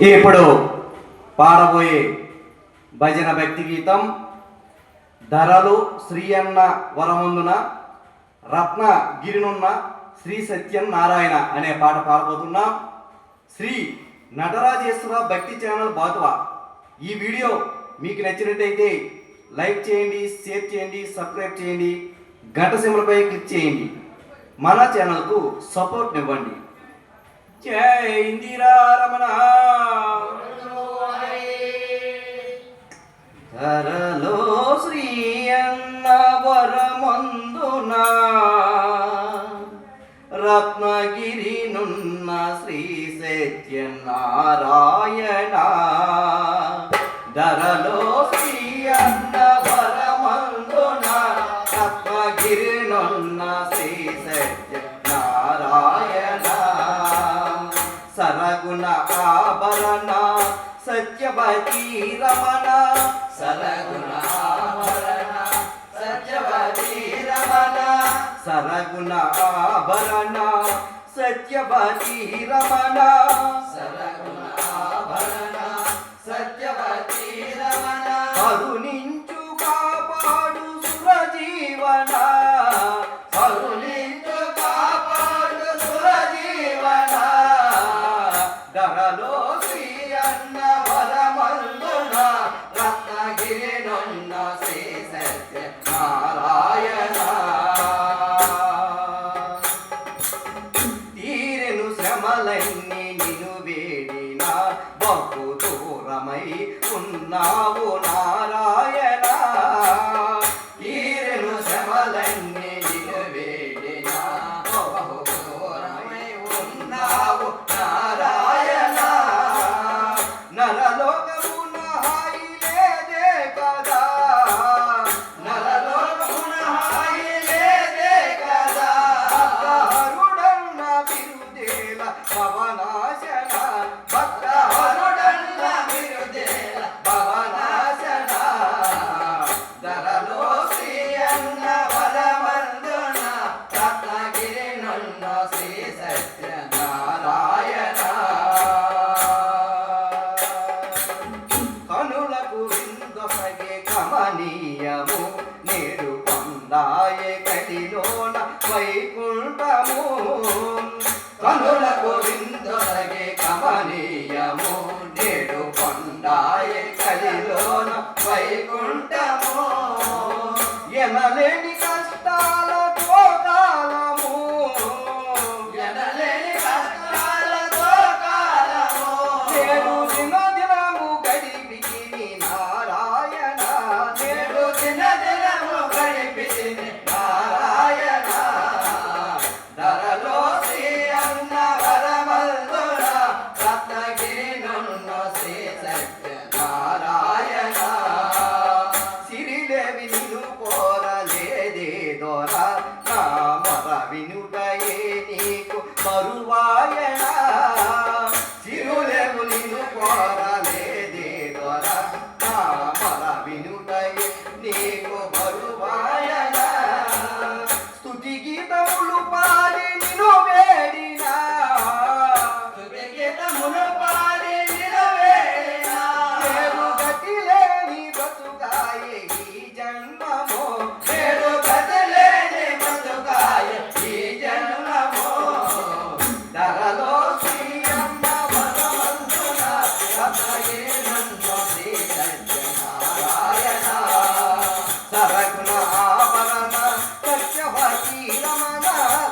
ఇప్పుడు పాడబోయే భజన భక్తి గీతం ధరలు శ్రీ అన్న వరమందున రత్నగిరినున్న శ్రీ సత్యనారాయణ అనే పాట పాడబోతున్నాం. శ్రీ నటరాజేశ్వర భక్తి ఛానల్ బాతువా. ఈ వీడియో మీకు నచ్చినట్టయితే లైక్ చేయండి, షేర్ చేయండి, సబ్స్క్రైబ్ చేయండి, గంట సింబల్పై క్లిక్ చేయండి. మన ఛానల్కు సపోర్ట్ ఇవ్వండి. జై ఇందిరా రమణ. ధరలో శ్రీ అన్న వరమందున రత్నగిరినున్న శ్రీ సత్యనారాయణ. ధరలో శ్రీ అన్న వరమందున రత్నగిరినున్న శ్రీ సత్యనారాయణ. సరగుణ ఆభరణ సత్యవతి రమణ. సరగుణ ఆభరణ సత్యవతి రమణ. సరగుణ ఆభరణ సత్యవతి రమణ. సరగుణ ఆభరణ సత్యవతి రమణ. కరుణించు కాపాడు సురజీవన. కరుణించు కాపాడు సురజీవన. ధరలో శ్రీ అన్న వరమందున రత్నగిరినున్న శ్రీ సత్యనారాయణ. తీరెను శ్రమలన్నీ నిను వేడిన బహు దూరమై ఉన్నావు నారాయణ. తీరెను శ్రమలన్నీ నిను వేడిన బహు దూరమై ఉన్నావు నారాయణ. నరలోకమున హాయి లేదే కదా. నరలోకమున హాయి లేదే కదా. భక్తహరుడన్న బిరుదేల భవనాశన. భక్తహరుడన్న బిరుదేల భవనాశన. ధరలో శ్రీ అన్న వరమందున రత్నగిరినున్న శ్రీ సత్యనారాయణ. కనులకు విందొసగే కమనీయము నేడు పొందాయే కడిలోన వైకుంఠము. కనులకు విందొసగే కమనీయము నేడు పొందాయే కడిలోన వైకుంఠము. ఎనలేని కష్టాలతో కాలము. ఎనలేని కష్టాలతో కాలము. నేడు దినదినము గడిపితిని నారాయణ. నేడు దినదినము గడిపితిని నారాయణ. ధరలో శ్రీ అన్న వరమందున రత్నగిరినున్న శ్రీ సత్యనారాయణ. సిరిలేవి నిన్ను కోరలేదే దొర. నా మొర వినుటయే నీకు బరువాయన. సిరులేవు నిన్ను కోరలేదే దొర. నా మొర వినుటయే నీకు బరువాయన. స్తుతి గీతములు పాడి నిన్ను వేడినా. స్తుతి గీతములు పాడి నిన్ను వేడినా. నేడు గతి లేని బతుకాయే ఈ జన్మము. నేడు గతి లేని బతుకాయే ఈ జన్మము. ధరలో శ్రీ అన్న వరమందున రత్నగిరినున్న శ్రీ సత్యనారాయణ. సరగుణ ఆభరణ సత్యవతి రమణ.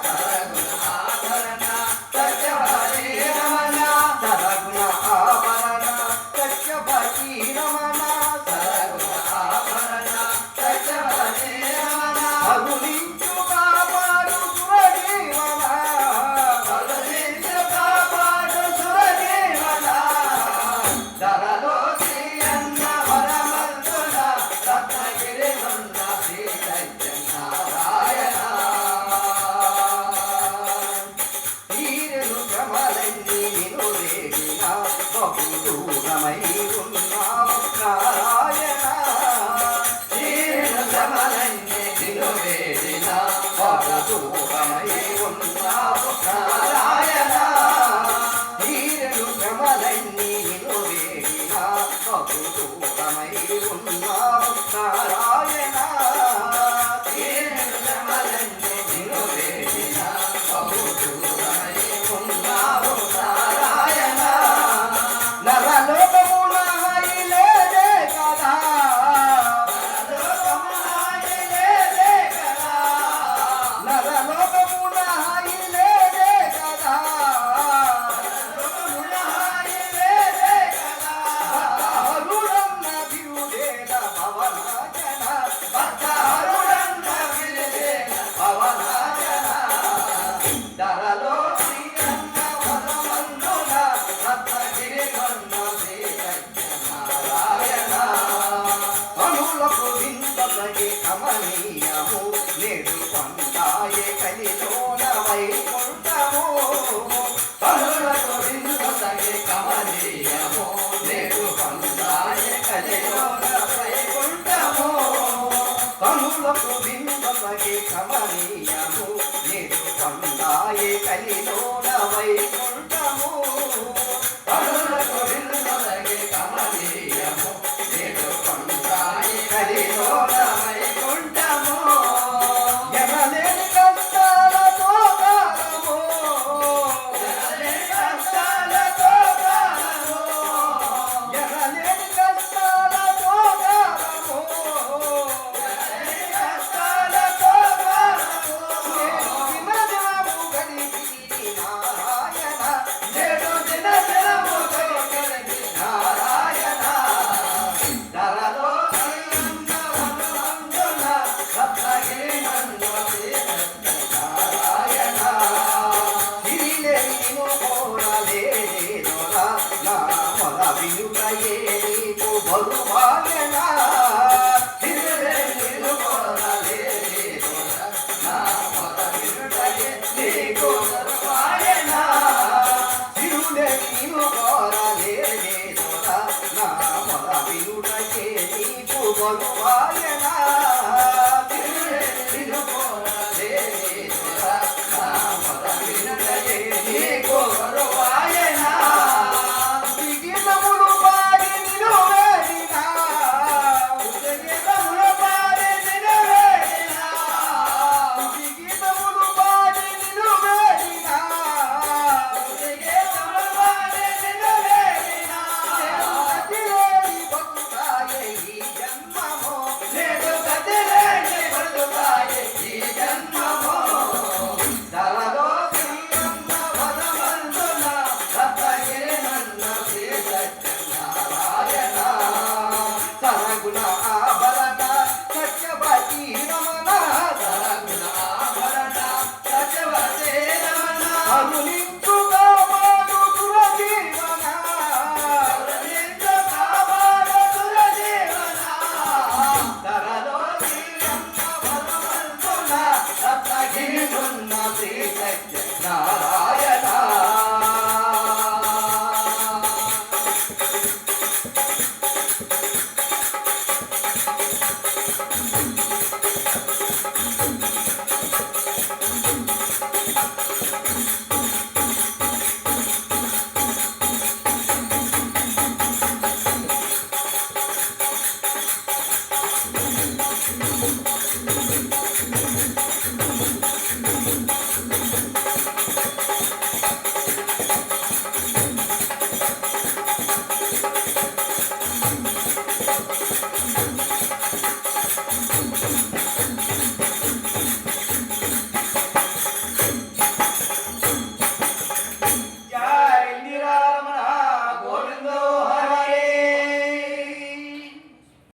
సరగుణ ఆభరణ సత్యవతి రమణ. సరగుణ ఆభరణ సత్యవతి రమణ. సరగుణ ఆభరణ సత్యవతి రమణ. కరుణించు కాపాడు సురజీవన. కరుణించు కాపాడు సురజీవన. ధరలో శ్రీ అన్న వరమందున రత్నగిరినున్న శ్రీ సత్యనారాయణ. తీరెను శ్రమలన్నీ నిన్ను వేడిన బహు దూరమై ఉన్నావు నారాయణ. తీరెను శ్రమలన్నీ నిన్ను వేడిన బహు దూరమై ఉన్నావు నారాయణ. తీరెను శ్రమలన్నీ నిన్ను వినుటయే నీకు బరువా